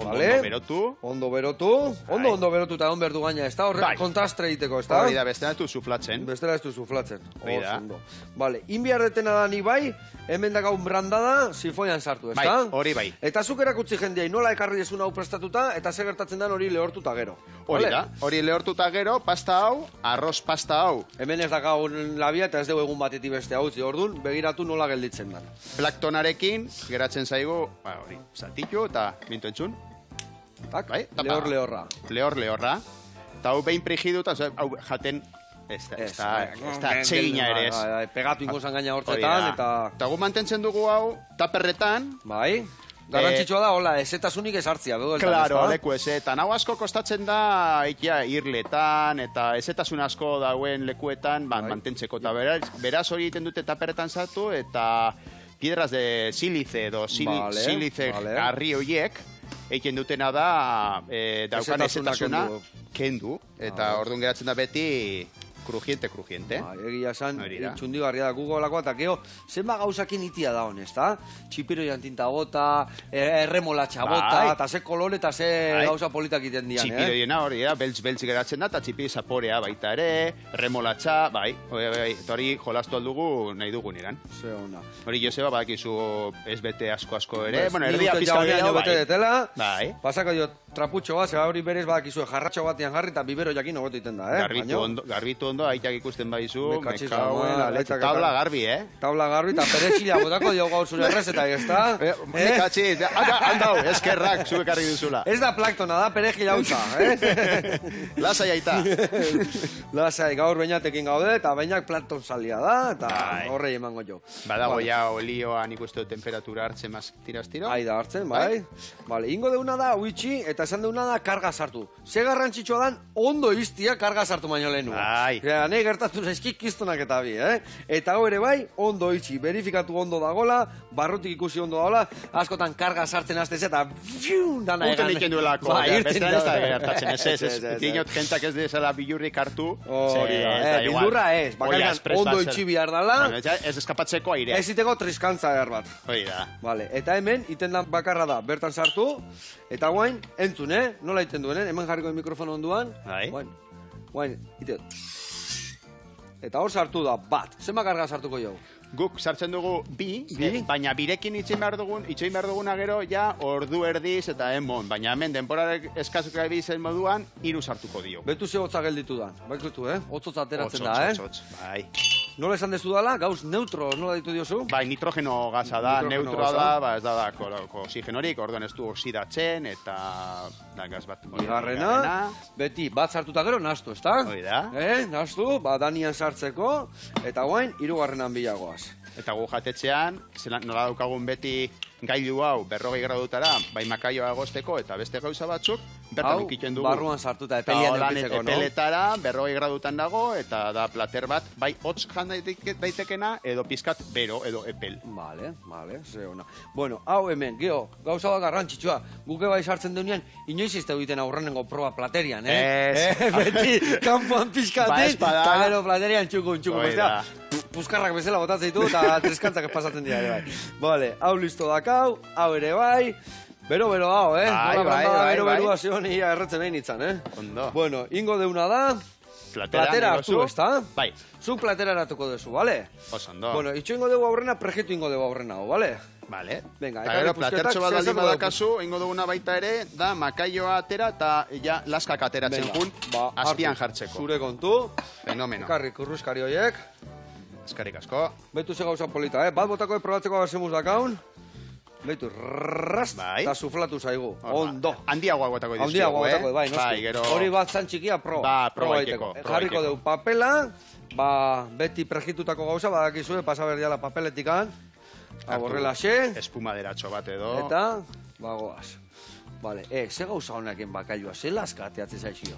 Ondo berotu eta on berdu gaina, ez da? Horrek kontrastre egiteko, ez da? Hori da, bestela ez du suflatzen. Bestela ez du suflatzen. Ondo. Bale, inbiar detena da ni bai, hemen daka un brandada, sifoian sartu, ez da? Bai, hori bai. Eta zuk erakutsi jendeai nola ekarri desuna hau prestatuta, eta ze gertatzen den hori lehortuta gero. Hori da, hori lehortuta gero, pasta hau, arroz pasta hau. Hemen ez daka labia eta ez dugu egun batetik beste hau, orduan, begiratu nola gelditzen da. Plaktonarekin, geratzen zaigu, hori, saltillo eta minto entzun. Lehorra. Lehorra. Eta hau behin prigidu, eta hau jaten ez da txegina ere ez. Pegatu ingozan gaina hortzetan, eta gu mantentzen dugu hau, taperretan. Bai. Garrantzitsua da, hola, ezetasunik ezartzia. Claro, leku ezetan. Hau asko kostatzen da, irletan, eta ezetasun asko dauen lekuetan, mantentzeko. Eta beraz hori egiten dute taperretan sartu, eta piedras de sílice edo sílice garri horiek, egiten dutena da, daukan ezetasuna kendu, eta orduan geratzen da beti krujiente. Egia esan, txundigarria da Googleakoa, eta geho, zenba gauzakin itia da honez, eta txipiro jantinta bota, erremolatxa bota, eta ze kolore eta ze gauza politak iten dian, Txipiro diena hori, beltz geratzen da, eta txipiro zaporea baita ere, remolatxa, eta hori jolastu aldugu nahi dugun iran. Ze hona. Hori Joseba, badakizu ez bete asko ere, erdia pizka gehiago bete detela, pasako jo traputxo bat, zeba hori berez badakizu jarratxo batean jarri, eta bibero jakin ogotu iten da, Garbitu ondo, aitak ikusten baizu, tabla garbi, Tabla garbi, eta perexila botako diogu gaur zure errezeta, ez da? Mekatxit, handau, eskerrak, zuek harri duzula. Ez da plaktona, da perexila hutza, Lasai aita. Lasai, gaur bainatekin gaude, eta bainak plankton salia da, eta horrei emango jo. Badago ja olioan ikustu temperatura hartzen maz tiraz-tiro. Da hartzen, bai. Bale, ingo deuna da, uitxi, eta esan deuna da, karga sartu. Ze garrantzitsua dan, ondo iztia karga sartu baino lehenu. Nahi gertatu zaizkik kiztunak eta bi, Eta hau ere bai, ondo itxi, verifikatu ondo dagola, barrutik ikusi ondo dagola, askotan karga sartzen aztez eta dana egan. Uten iken duelako, beste ez da gertatzen, ez. Dinot jentak ez dezala bilurrik hartu. Bildurra ez, bakarrik ondo itxi bihar dala. Ez eskapatzeko aire. Ez iteko triskantza behar bat. Hoi da. Eta hemen, iten da bakarra da, bertan sartu, eta guain, entzun, nola iten duen, hemen jarriko mikrofono onduan. Guain, ite. Eta hor sartu da, bat. Zenba karga sartuko jau? Guk sartzen dugu bi, baina birekin itxein behar duguna gero, ja, ordu erdiz eta emon. Baina hemen denporarek eskazuka ebizen moduan, 3 sartuko dio. Betu ze hotza gelditu da. Baikutu, Hotzotz ateratzen da, Hotzotz, bai. Nola esan dezu dala, gauz neutro, nola ditu diozu? Bai, nitrogeno gaza da, neutroa da, ez da oxigenorik, orduan ez du oxidatzen, eta da gaz bat. Bigarrena, beti bat sartuta gero, nastu, ez da? Hoi da. Nastu, danian sartzeko, eta guain, 3. bilagoaz. Eta gu jatetxean, nola daukagun beti gailu hau 40 gradutara, bai makaioa egosteko eta beste gauza batzuk, bertan ukiten dugu. Barruan sartuta, epelian eukitzeko, no? Epeletara, 40 gradutan dago, eta da plater bat, bai hotz jan daitekena, edo pizkat bero, edo epel. Vale, ze ona. Bueno, hau hemen, geho, gauza bat garrantzitsua, guke bai sartzen duenean, inoiz izte egiten aurrenengo proba platerian, Beti, kanpoan pizkatik, eta gero platerian txukun, bestea, puskarrak bezala botatzen ditu, eta treskantzak pasatzen dira, bai. Vale, hau listo dakau, hau ere bai, bero hau, Bai. Bero zion ia erretzen behin itzan, Ondo. Bueno, ingo deuna da, platera hartu, ezta? Bai. Zuk platera hartuko dezu, bale? Osondo. Bueno, itxo ingo dugu aurrena, prejitu ingo dugu aurrena, bale? Vale. Venga, eta gero, platertxo bat aldin badakazu, ingo duguna baita ere, da makaioa atera eta ja laskak ateratzen jun, azpian jartzeko. Zure kontu. Fenomeno. Ekarri kurruskari horiek. Eskarrik asko. Betu ze gauza polita, Bat botako probatzeko abersemuz dakaun. Betu, rast, eta suflatu zaigu. Ondo. Handiagoa gotako dizkigu, Handiagoa gotako, bai, noski. Gero... Hori bat zan txikia proba iteko. Jarriko dugu papela, beti prejitutako gauza, badakizue, pasaberdiala papeletikan. Aborrela xe. Espumaderatxo bat edo. Eta, bagoaz. Vale, ze gauza honekin bakailua, ze laska ateatze zaizio.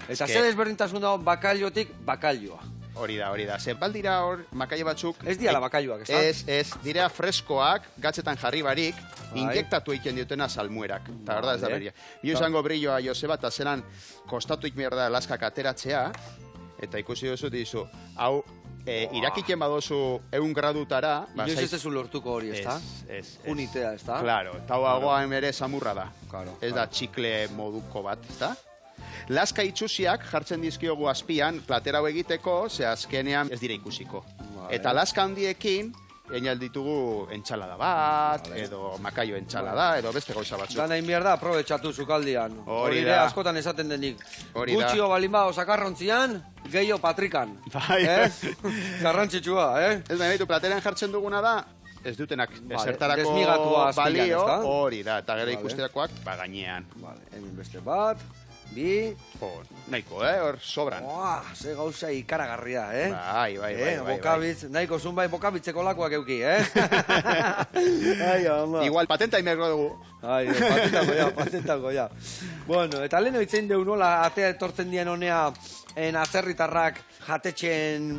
Eta ze desberdintasun dago bakailotik bakailoa. Hori da. Ze baldira hor makaio batzuk... Ez diala bakailoak, ez da? Ez, dira freskoak, gatzetan jarri barik, injektatu egiten diotena salmuerak. Eta verdad ez da beria. Bio izango brilloa Joseba, eta zelan kostatu ikmerda laskak ateratzea, eta ikusi duzu dizu, hau... irakiten badozu 100 gradutara... Inoiz ez dezu lortuko hori, ez da? Ez. Unitea, ez da? Claro, eta hagoan ere samurra da. Ez da txikle moduko bat, ez da? Laska itxusiak jartzen dizkiogu azpian, platera hau egiteko, ze azkenean ez dira ikusiko. Eta laska handiekin, egin ditugu entxalada bat, edo makaio entxalada, edo beste gauza batzuk. Gana inbiar da, aprobetxatu zukaldian. Hori da. Askotan esaten denik. Gutxio balin bao sakarrontzian, gehiago patrikan. Bai. Garrantzitsua, Ez behitu, plateran jartzen duguna da, ez dutenak esertarako balio, hori da, eta gero ikusterakoak, gainean. Hemen beste bat, bi... Nahiko, hor sobran. Ze gauza ikaragarria, Bai. Bokabitz, nahiko zun bai bokabitzeko lakoak euki, Igual, patenta imergo dugu. Patentako, ja. Bueno, eta leheno itzein deu nola atea etortzen dien honea atzerritarrak jatetxen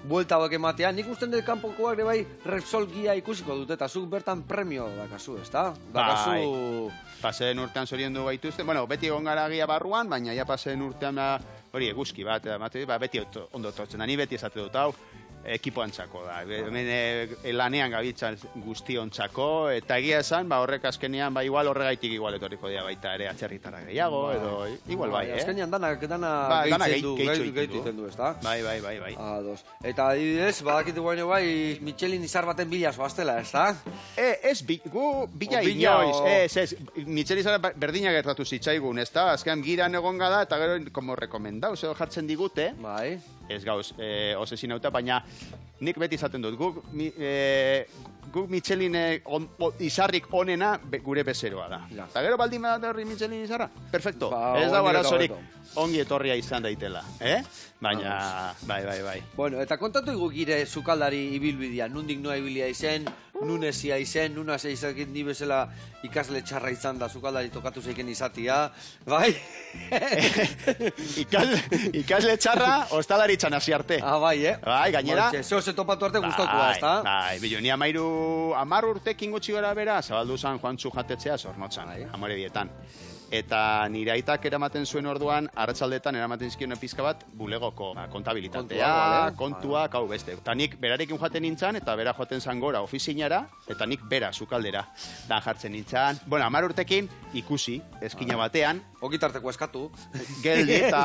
buelta hauek ematean. Nik usten dut kanpokoak ere bai Repsol Gia ikusiko dut, eta zuk bertan premio dakazu, ez da? Bai. Paseen urtean zoriondu gaituzten, bueno, beti egon gara Gia barruan, baina ja paseen urtean hori eguzki bat, beti ondo tortzen da, ni beti esate dut hau, ekipoantzako da. Hemen lanean gabitzan guztiontzako, eta egia esan, horrek azkenean, igual horregaitik igual etorriko dira baita ere atzerritara gehiago, edo igual bai, Azkenean dana gehitzen du, ez da? Bai. Ados. Eta adibidez, badakitu guaino bai, Michelin izar baten bila zoaztela, ez da? Ez, gu bila inoiz, ez, Michelin izar berdina gertatu zitzaigun, ez da? Azkenean giran egon gada, eta gero, como rekomendau, edo jartzen digute, bai. Ez gauz, osesin auta, baina nik beti izaten dut, guk Michelin izarrik onena gure bezeroa da. Eta gero baldin bat horri Michelin izarra? Perfecto, ez da arazorik ongi etorria izan daitela, Baina, bai. Bueno, eta kontatu igu gire sukaldari ibilbidea, nundik noa ibilia izen, nunesia izen, nuna zeizakin di bezala ikasle txarra izan da sukaldari tokatu zeiken izatia, bai? Ikasle txarra, ostalari txan hasi arte. Bai, Bai, gainera. Zeo ze topatu arte guztokua, ez da? Bai, biloni 10 urtekin gutxi gara bera, zabaldu zan Juantzu jatetzea zornotzan, amore dietan. Eta nire aitak eramaten zuen orduan, arratsaldetan eramaten zizkion pizka bat, bulegoko kontabilitatea, kontuak, hau beste. Eta nik berarekin joaten nintzen, eta bera joaten zan gora ofizinara, eta nik bera sukaldera. Dan jartzen nintzen. Bueno, 10 urtekin ikusi, eskina batean. Ogitarteko eskatu. Geldi, eta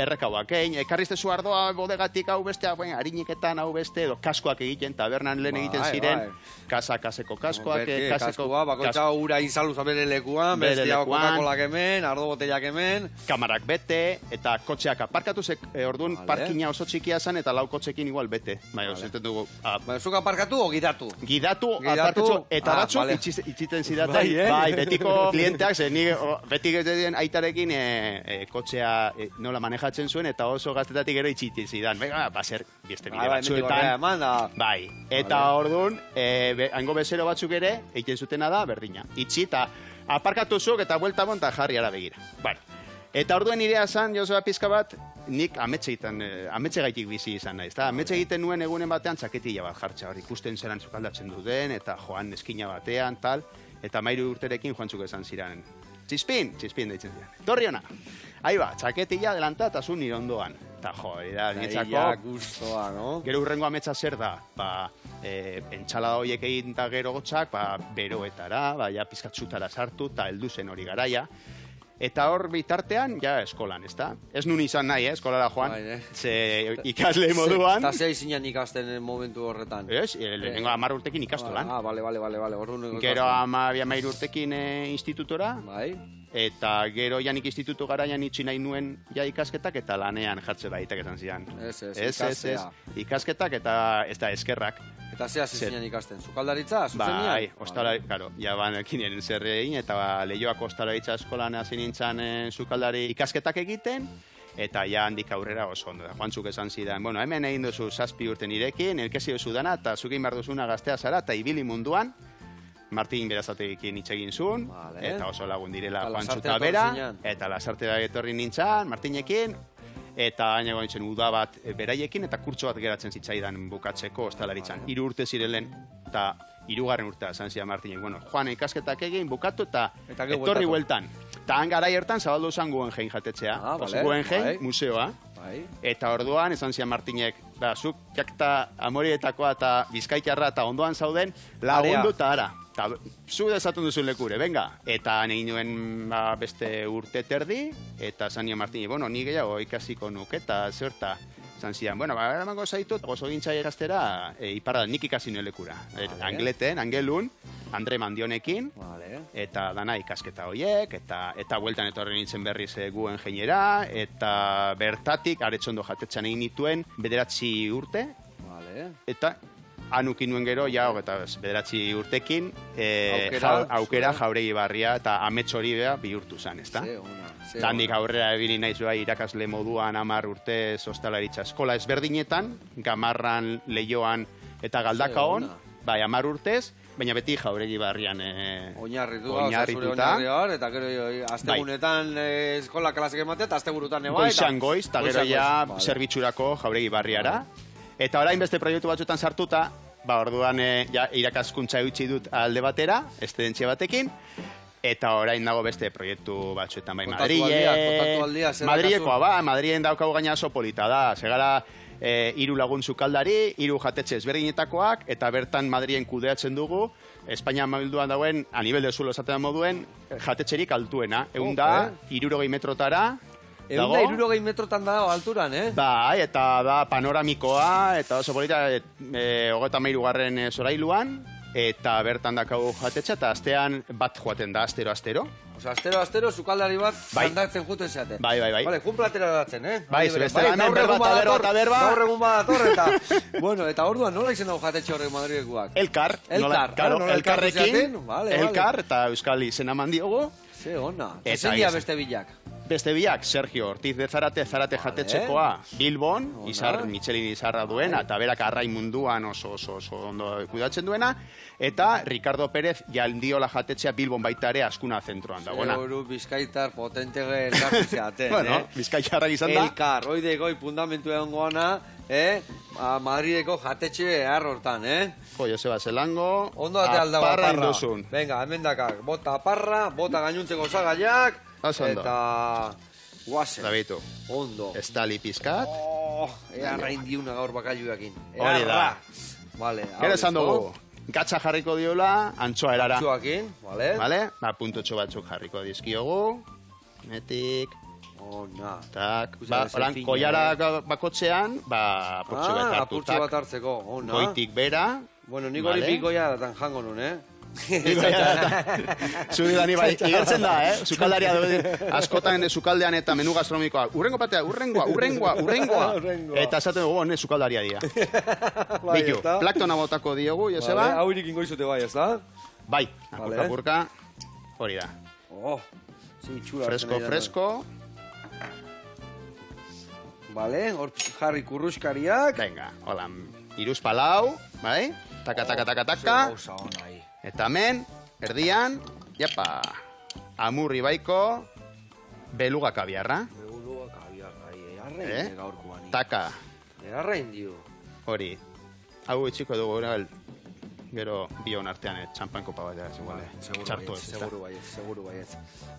errekauak egin. Ekarriztezu ardoa bodegatik hau beste, hariniketan hau beste, edo kaskoak egiten, tabernan lehen egiten ziren. Kaseko kaskoak. Kaskoa, bakotxa ura inzalu zabere lekuan, bestiago Coca-Colak hemen, ardo botellak hemen. Kamarak bete, eta kotxeak aparkatu, orduan parkina oso txikia zen, eta lau kotxekin igual bete. Baina, zenten dugu... Zuk aparkatu o gidatu? Gidatu, aparkatzu, eta batzuk itxiten zidaten. Bai, betiko klienteak, betik ez den aitarekin kotxea nola manejatzen zuen, eta oso gaztetatik gero itxiten zidan. Baser, beste bide batzuetan. Bai, eta orduan, hango bezero batzuk ere, egiten zutena da, berdina. Itxi eta aparkatu zuk eta buelta monta jarri ara begira. Eta orduen nirea zan, Joseba pizka bat, nik ametxe gaitik bizi izan naiz. Ametxe egiten nuen egunen batean txaketilla bat jartxa, hor ikusten zelan sukaldatzen duten, eta joan eskina batean, tal, eta 13 urterekin joantzuk esan ziren. Txispin deitzen ziren. Torri hona. Aiba, txaketilla delanta eta zu nire ondoan. Eta jo, niretzako... Gero hurrengo ametsa zer da, entxalada horiek egin eta gero gotxak, beroetara, ja pizkatzutara sartu, eta heldu zen hori garaia. Eta hor bitartean, ja eskolan, ez da? Ez nun izan nahi, eskolara joan, ze ikasle moduan. Eta zea izinan ikasten momentu horretan? Ez, lehenengo 10 urtekin ikastolan. Bale. Gero 12 urtekin institutora. Bai. Eta gero janik institutu garaian itxi nahi nuen ja ikasketak eta lanean jartze baitak esan zidan. Ez, ikasketak eta ez da eskerrak. Eta zea zizinan ikasten, sukaldaritza, zuzenian? Bai, ostalari, karo, ja banekin zerrein, eta lehioako ostalaritza eskolan hasi nintzen sukaldari ikasketak egiten, eta ja handik aurrera oso ondo da. Joantzuk esan zidan, bueno, hemen egin duzu 7 urte nirekin, elkesi duzu dana, eta zukin behar duzuna gaztea zara, eta ibili munduan, Martin Berazategikin hitz egin zuen, eta oso lagun direla Juantzuta bera, eta lasartera etorri nintzen, Martinekin, eta hainago nintzen uda bat beraiekin, eta kurtso bat geratzen zitzaidan bukatzeko ostalaritzan. 3 urte zirelen, eta 3. urtea esan zidan Martinek, bueno, joan ikasketak egin, bukatu, eta etorri bueltan. Eta han garai hartan zabaldu zen Guggenheim jatetzea, Guggenheim museoa, eta orduan esan zidan Martinek, zuk jakta amorietakoa eta bizkaitarra eta ondoan zauden, lagundu eta ara. Zu desatun duzun lekure, venga. Eta negin nuen beste urte terdi, eta zan nion Martini, bueno, ni gehiago ikasiko nuke, eta zerta. Zan zidan, bueno, eramango zaitut, gozo gintza egaztera, iparra nik ikasi nuen lekura. Angleten, Angelun, Andre Mandionekin, eta dana ikasketa horiek, eta bueltan etorri nintzen berriz Guggenheimera, eta bertatik, aretxondo jatetxan egin nituen, 9 urte, eta anukin nuen gero, ja, eta 9 urtekin, aukera jauregi barria, eta amets hori beha bihurtu zen, ezta? Dandik aurrera ebili naiz irakasle moduan 10 urte ostalaritza eskola ezberdinetan, Gamarran, Leioan eta Galdakaon, bai 10 urtez, baina beti jauregi barrian oinarrituta. Eta gero astegunetan eskola klasik ematea, eta asteburutan eba. Goizan goiz, eta gero ja zerbitzurako jauregi barriara. Eta orain beste proiektu batzutan sartuta, orduan irakaskuntza eutxi dut alde batera, estudentzia batekin, eta orain dago beste proiektu batzuetan bai Madrilekoa, Madrilen daukagu gaina oso polita da, segara 3 lagun sukaldari, 3 jatetxe ezberdinetakoak, eta bertan Madrilen kudeatzen dugu, Espainia mabilduan dauen, a nivel de suelo esaten moduen, jatetxerik altuena, 60 metrotara, Egun da 60 metrotan da alturan, Bai, eta da panoramikoa, eta oso polita 33. Zorailuan, eta bertan dakagu jatetxa, eta astean bat joaten da, astero. Osa, astero, sukaldari bat zandatzen juten zeate. Bai. Bale, jun platera datzen, Bai, zebestera hemen berba. Gaur egun badatorreta. Bueno, eta orduan, nola izen dago jatetxe horrek Madrilekuak? Elkar. Elkarrekin, Elkar, eta Euskal izena mandiogu. Ze ona. Zein dia beste bilak? Beste biak, Sergio Ortiz de Zarate jatetxekoa Bilbon, Michelin izarra duena, eta berak arrai munduan oso ondo kudatzen duena, eta Ricardo Pérez Jaldiola jatetxea Bilbon baita ere askuna zentroan dagoena. Seguru bizkaitar potente elkartu zeaten, Bueno, bizkaitarrak izan da. Elkar, oide goi fundamentu egon goana, Madrideko jatetxe hortan, Jo, Joseba Zelango, ondo ate aldaba aparra induzun. Venga, hemen dakak, bota aparra, bota gainuntzeko zagaiak, eta guazen. Dabitu. Ondo. Estali pizkat. Ea rain diuna gaur bakailuekin. Hori da. Vale. Gero esan dugu, gatsa jarriko diola, antxoa erara. Antxoakin, vale. Puntotxo batzuk jarriko dizkiogu. Metik. Ona. Tak. Horan, koiara bakotxean, apurtxo bat hartu. Apurtxo bat hartzeko, ona. Goitik bera. Bueno, nik hori bikoia datan jango nun, Zuri dani bai, igertzen da, Sukaldaria askotan sukaldean eta menu gastronomikoa. Urrengo patea, urrengoa. Eta esaten dugu, sukaldaria dira. Bitu, plaktona botako diogu, Joseba. Haurik ingoizute bai, ez da? Bai, apurka, hori da. Fresko. Vale, hor jarri kurruskariak. Venga, hola, iruz palau, bai? Taka. Eta hemen, erdian, japa, amurri baiko, beluga kabiarra. Beluga kabiarra, earrein gaurkoan. Taka. Earrein dio. Hori, hau etxiko dugu, gero bion artean txampan kopa bat txartu ez. Seguru baiet.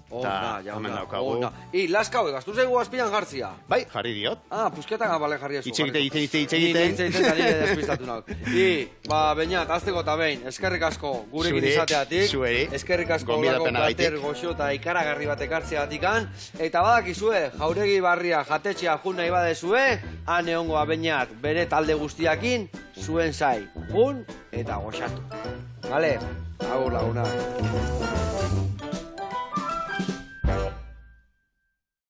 Ona. I, laskau, gaztu zaigu azpian jartzia. Bai, jarri diot. Pusketan abale jarri ezu. Itxegiten. Despistatu nauk. I, Beñat, azteko eta behin, eskerrik asko gurekin izateatik. Zueri. Eskerrik asko olako plater goxo eta ikaragarri bat ekartzeatikan. Eta badakizue, jauregi barria jatetxea jun nahi badezue, han egongoa Beñat bere talde guztiakin, zuen zai, jun eta goxatu. Vale? Agur laguna.